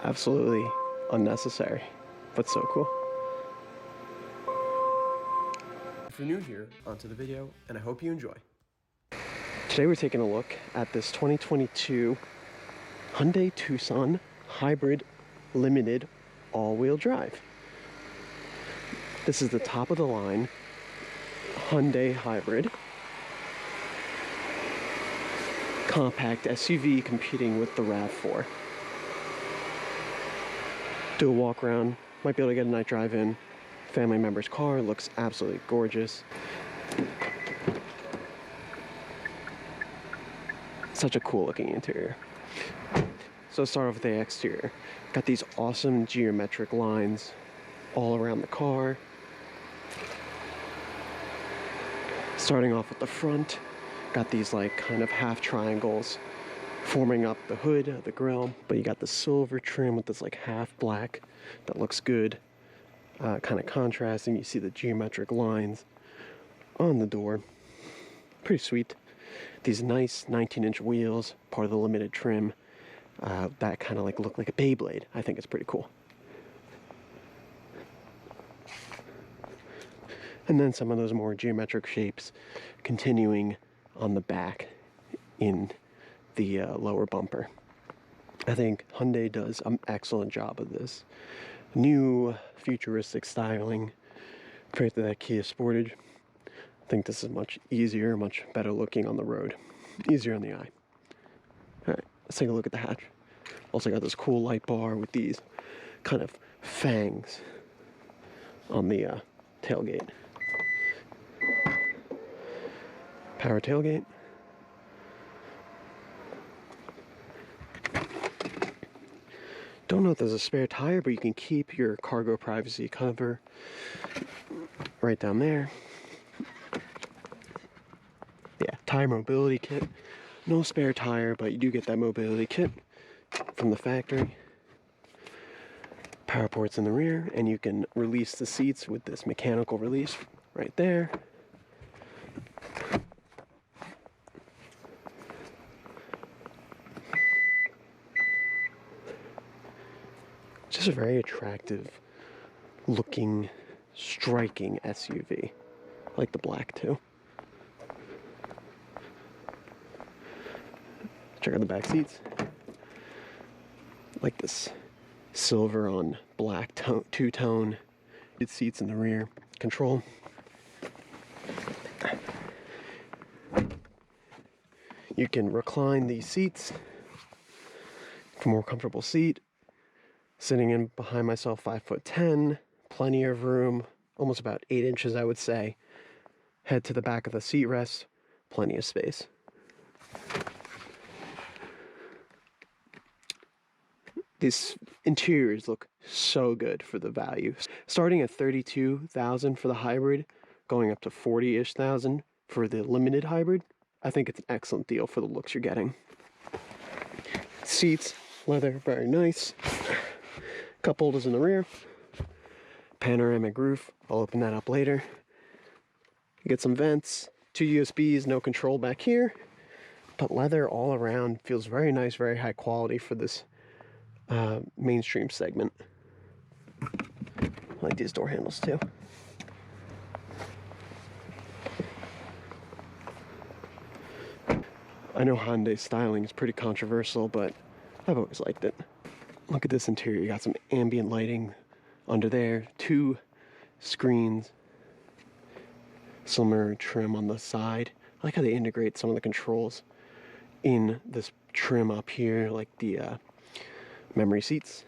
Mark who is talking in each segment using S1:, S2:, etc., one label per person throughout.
S1: Absolutely unnecessary, but so cool. If you're new here, onto the video, and I hope you enjoy. Today we're taking a look at this 2022 Hyundai Tucson Hybrid Limited all-wheel drive. This is the top of the line Hyundai Hybrid. Compact SUV competing with the Rav4. Do a walk around, might be able to get a night drive in. Family member's car, looks absolutely gorgeous. Such a cool looking interior. So let's start off with the exterior. Got these awesome geometric lines all around the car. Starting off with the front, got these like kind of half triangles forming up the hood of the grille, but you got the silver trim with this like half black that looks good, kind of contrasting. You see the geometric lines on the door. Pretty sweet. These nice 19-inch wheels, part of the limited trim, that kind of like look like a Beyblade. I think it's pretty cool. And then some of those more geometric shapes continuing on the back in the lower bumper. I think Hyundai does an excellent job of this. New futuristic styling compared to that Kia Sportage. I think this is much easier, much better looking on the road. Easier on the eye. Alright, let's take a look at the hatch. Also got this cool light bar with these kind of fangs on the tailgate. Power tailgate. Don't know if there's a spare tire, but you can keep your cargo privacy cover right down there. Yeah, tire mobility kit. No spare tire, but you do get that mobility kit from the factory. Power ports in the rear, and you can release the seats with this mechanical release right there. Just a very attractive looking, striking SUV. I like the black too. Check out the back seats. I like this silver on black two-tone seats in the rear. Control. You can recline these seats for a more comfortable seat. Sitting in behind myself, 5'10", plenty of room, almost about 8 inches, I would say. Head to the back of the seat rest, plenty of space. These interiors look so good for the value. Starting at $32,000 for the hybrid, going up to 40-ish thousand for the limited hybrid. I think it's an excellent deal for the looks you're getting. Seats, leather, very nice. Cup holders in the rear. Panoramic roof. I'll open that up later. You get some vents, 2 USBs, no control back here. But leather all around. Feels very nice, very high quality for this mainstream segment. I like these door handles too. I know Hyundai styling is pretty controversial, but I've always liked it. Look at this interior. You got some ambient lighting under there, 2 screens, slimmer trim on the side. I like how they integrate some of the controls in this trim up here, like the memory seats.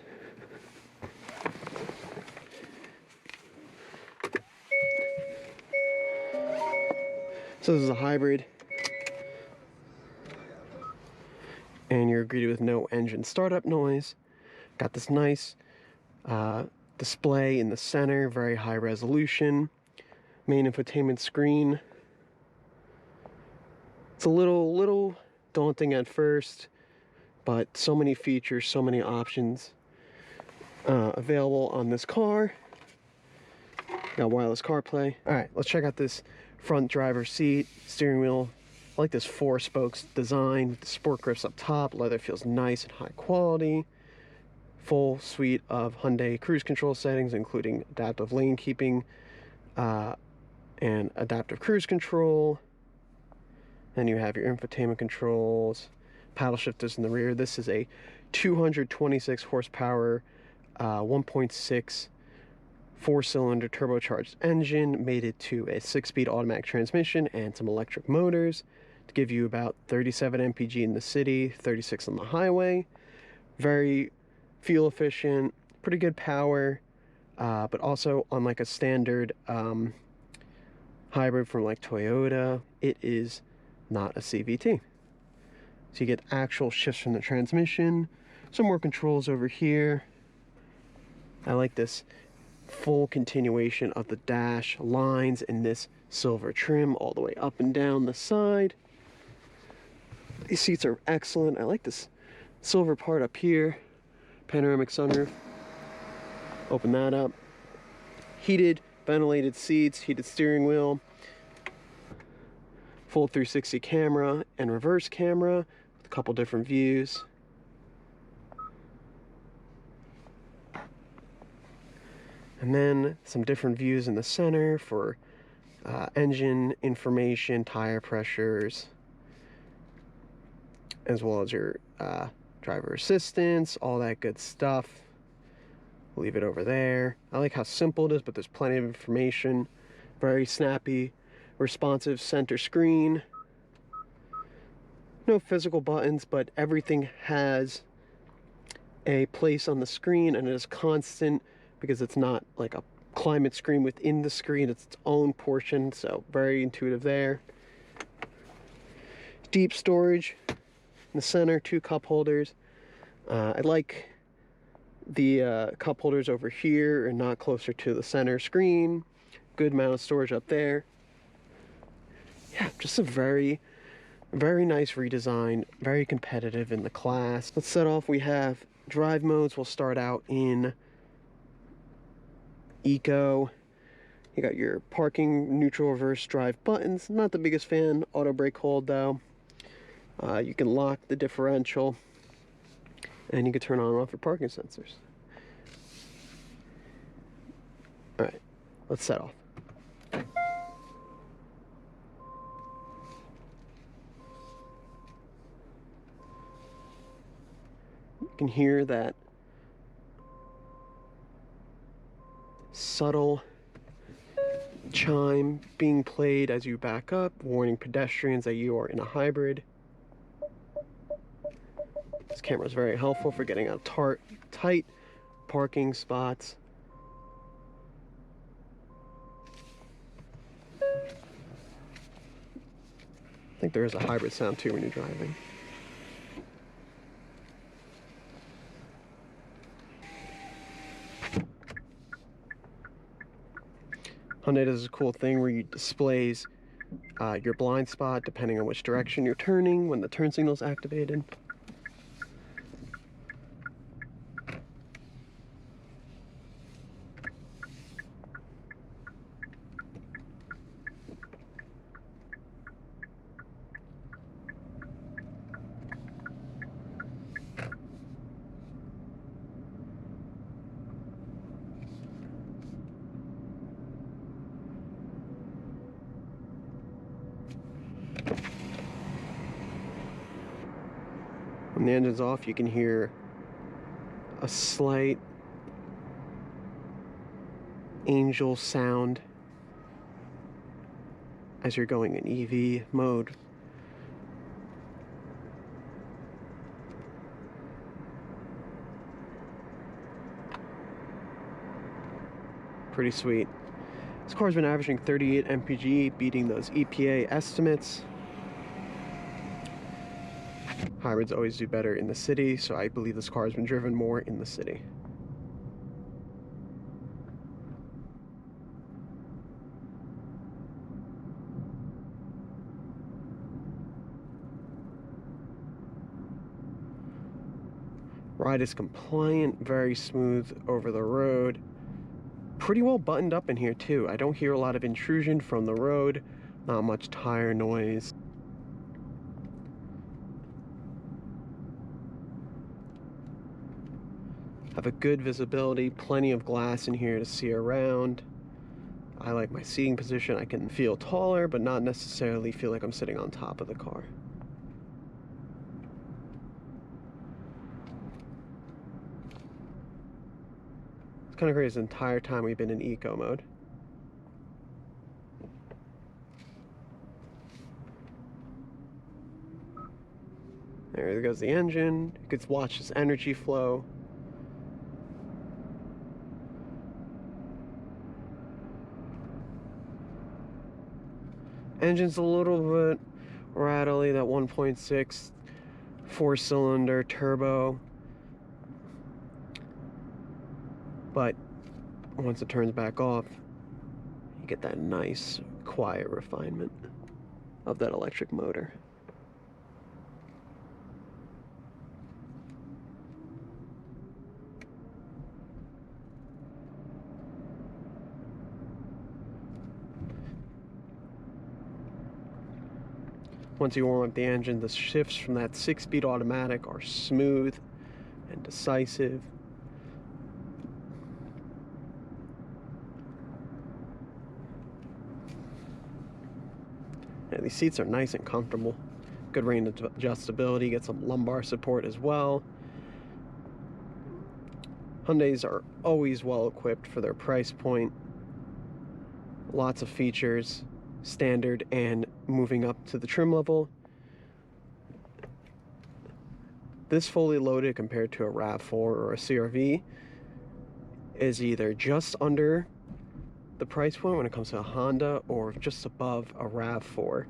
S1: So this is a hybrid, and you're greeted with no engine startup noise. Got this nice display in the center, very high resolution. Main infotainment screen. It's a little daunting at first, but so many features, so many options available on this car. Got wireless CarPlay. All right, let's check out this front driver's seat, steering wheel. I like this 4 spokes design with the sport grips up top. Leather feels nice and high quality. full suite of Hyundai cruise control settings, including adaptive lane keeping and adaptive cruise control. Then you have your infotainment controls, paddle shifters in the rear. This is a 226 horsepower, 1.6 4-cylinder turbocharged engine, mated to a 6-speed automatic transmission and some electric motors to give you about 37 MPG in the city, 36 on the highway. Very fuel efficient, pretty good power, but also unlike a standard hybrid from like Toyota, it is not a CVT. So you get actual shifts from the transmission, some more controls over here. I like this full continuation of the dash lines in this silver trim all the way up and down the side. These seats are excellent. I like this silver part up here. Panoramic sunroof. Open that up. Heated, ventilated seats, heated steering wheel. Full 360 camera and reverse camera with a couple different views. And then some different views in the center for engine information, tire pressures, as well as your driver assistance, all that good stuff. Leave it over there. I like how simple it is, but there's plenty of information. Very snappy, responsive center screen. No physical buttons, but everything has a place on the screen, and it is constant because it's not like a climate screen within the screen. It's its own portion, so very intuitive there. Deep storage in the center, 2 cup holders. I like the cup holders over here and not closer to the center screen. Good amount of storage up there. Yeah, just a very nice redesign, very competitive in the class. Let's set off. We have drive modes. We'll start out in Eco. You got your parking, neutral, reverse drive buttons. Not the biggest fan. Auto brake hold though. You can lock the differential, and you can turn on and off your parking sensors. All right, let's set off. You can hear that subtle chime being played as you back up, warning pedestrians that you are in a hybrid. This camera is very helpful for getting out tight parking spots. I think there is a hybrid sound too when you're driving. Hyundai does a cool thing where you displays your blind spot depending on which direction you're turning when the turn signal is activated. When the engine's off, you can hear a slight angel sound as you're going in EV mode. Pretty sweet. This car's been averaging 38 MPG, beating those EPA estimates. Hybrids always do better in the city, so I believe this car has been driven more in the city. Ride is compliant, very smooth over the road. Pretty well buttoned up in here too. I don't hear a lot of intrusion from the road, not much tire noise. Have a good visibility, plenty of glass in here to see around. I like my seating position. I can feel taller, but not necessarily feel like I'm sitting on top of the car. It's kind of crazy, the entire time we've been in eco mode. There goes the engine. You can watch this energy flow. Engine's a little bit rattly, that 1.6 4-cylinder turbo. But once it turns back off, you get that nice, quiet refinement of that electric motor. Once you warm up the engine, the shifts from that 6-speed automatic are smooth and decisive. Yeah, these seats are nice and comfortable. Good range of adjustability, get some lumbar support as well. Hyundais are always well equipped for their price point. Lots of features, standard and moving up to the trim level. This fully loaded compared to a Rav4 or a CRV is either just under the price point when it comes to a Honda or just above a Rav4.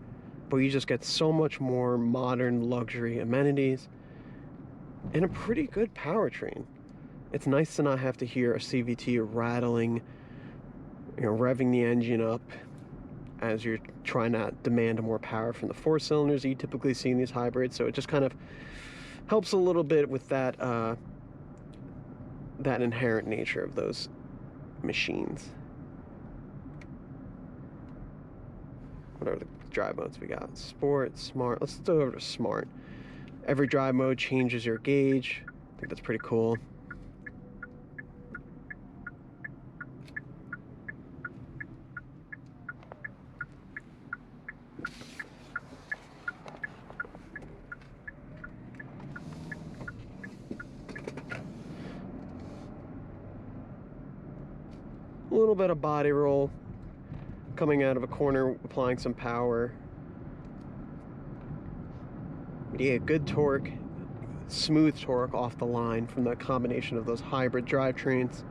S1: But you just get so much more modern luxury amenities and a pretty good powertrain. It's nice to not have to hear a CVT rattling, you know, revving the engine up as you're trying to demand more power from the 4 cylinders that you typically see in these hybrids. So it just kind of helps a little bit with that that inherent nature of those machines. What are the drive modes we got? Sport, Smart. Let's go over to Smart. Every drive mode changes your gauge. I think that's pretty cool. A little bit of body roll coming out of a corner, applying some power. Yeah, good torque, smooth torque off the line from the combination of those hybrid drivetrains.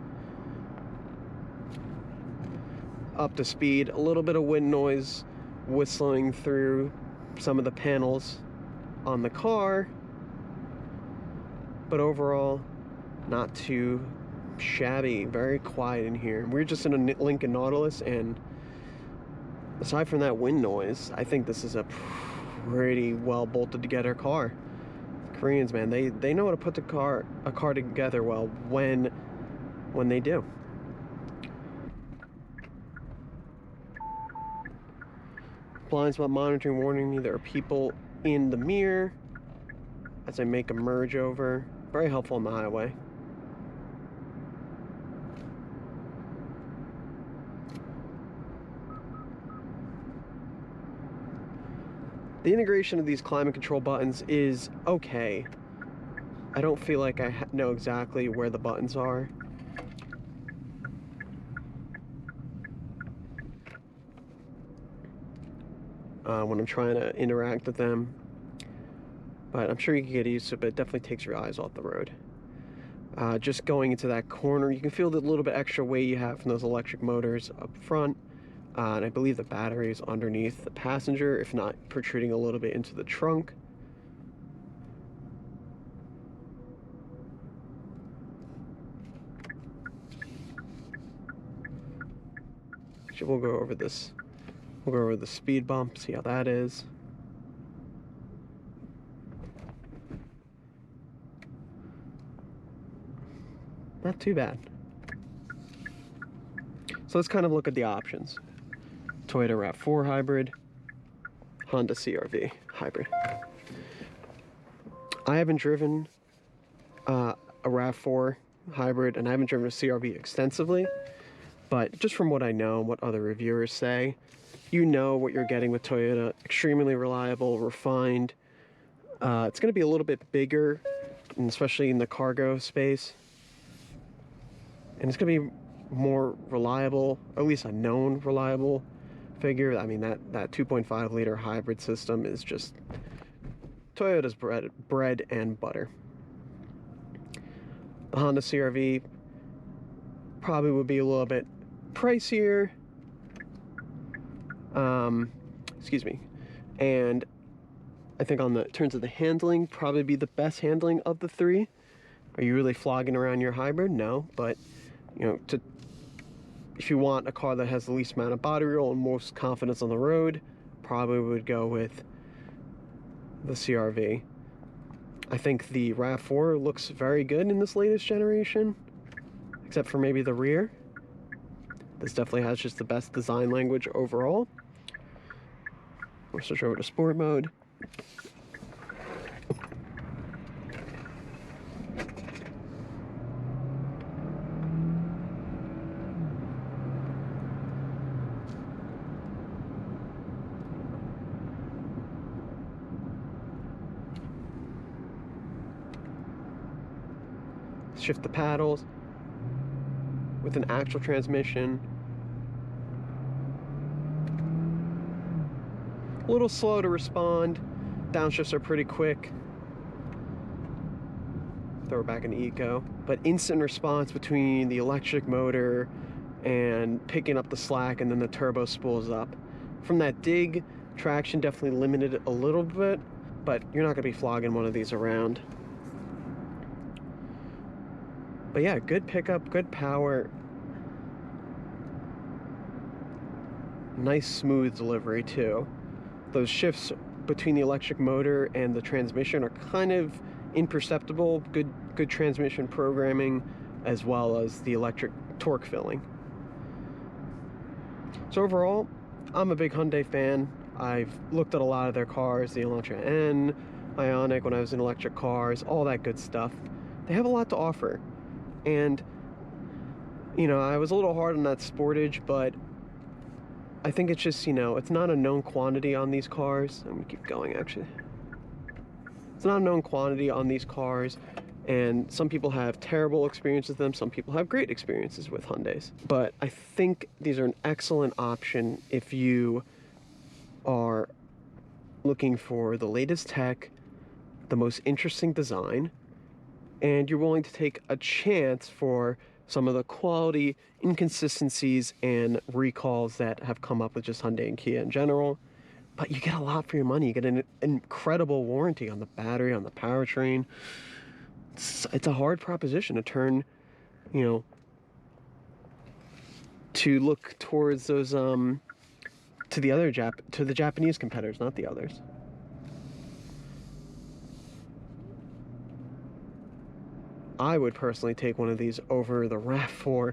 S1: Up to speed, a little bit of wind noise whistling through some of the panels on the car, but overall not too shabby, very quiet in here. We're just in a Lincoln Nautilus, and aside from that wind noise, I think this is a pretty well bolted together car. The Koreans, man, they know how to put a car together well when they do. Blind spot monitoring warning me there are people in the mirror as I make a merge over. Very helpful on the highway. The integration of these climate control buttons is okay. I don't feel like I know exactly where the buttons are. When I'm trying to interact with them. But I'm sure you can get used to it, but it definitely takes your eyes off the road. Just going into that corner, you can feel the little bit extra weight you have from those electric motors up front. And I believe the battery is underneath the passenger, if not protruding a little bit into the trunk. Actually, we'll go over this. We'll go over the speed bump, see how that is. Not too bad. So let's kind of look at the options. Toyota Rav4 hybrid, Honda CR-V hybrid. I haven't driven a Rav4 hybrid, and I haven't driven a CR-V extensively, but just from what I know and what other reviewers say, you know what you're getting with Toyota. Extremely reliable, refined. It's going to be a little bit bigger, and especially in the cargo space. And it's going to be more reliable, or at least a known reliable figure. I mean, that 2.5 liter hybrid system is just Toyota's bread and butter. The Honda CR-V probably would be a little bit pricier. Excuse me. And I think on the terms of the handling, probably be the best handling of the three. Are you really flogging around your hybrid? No, but you know, if you want a car that has the least amount of body roll and most confidence on the road, probably would go with the CR-V. I think the Rav4 looks very good in this latest generation, except for maybe the rear. This definitely has just the best design language overall. We'll switch over to sport mode. Shift the paddles with an actual transmission. A little slow to respond. Downshifts are pretty quick. Throw it back into eco. But instant response between the electric motor and picking up the slack, and then the turbo spools up. From that dig, traction definitely limited it a little bit, but you're not going to be flogging one of these around. But yeah, good pickup, good power. Nice smooth delivery too. Those shifts between the electric motor and the transmission are kind of imperceptible. Good transmission programming, as well as the electric torque filling. So overall, I'm a big Hyundai fan. I've looked at a lot of their cars, the Elantra N, Ioniq when I was in electric cars, all that good stuff. They have a lot to offer. And, you know, I was a little hard on that Sportage, but I think it's just, you know, it's not a known quantity on these cars. I'm gonna keep going, actually. It's not a known quantity on these cars, and some people have terrible experiences with them. Some people have great experiences with Hyundais. But I think these are an excellent option if you are looking for the latest tech, the most interesting design, and you're willing to take a chance for some of the quality inconsistencies and recalls that have come up with just Hyundai and Kia in general. But you get a lot for your money. You get an incredible warranty on the battery, on the powertrain. It's a hard proposition to turn, you know, to look towards those, to the Japanese competitors, not the others. I would personally take one of these over the Rav4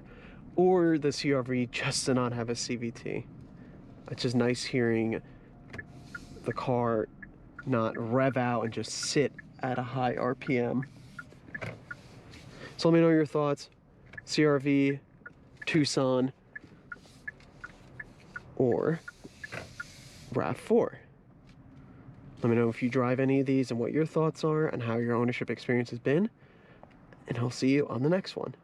S1: or the CR-V just to not have a CVT. It's just nice hearing the car not rev out and just sit at a high RPM. So let me know your thoughts. CR-V, Tucson, or Rav4. Let me know if you drive any of these and what your thoughts are and how your ownership experience has been. And I'll see you on the next one.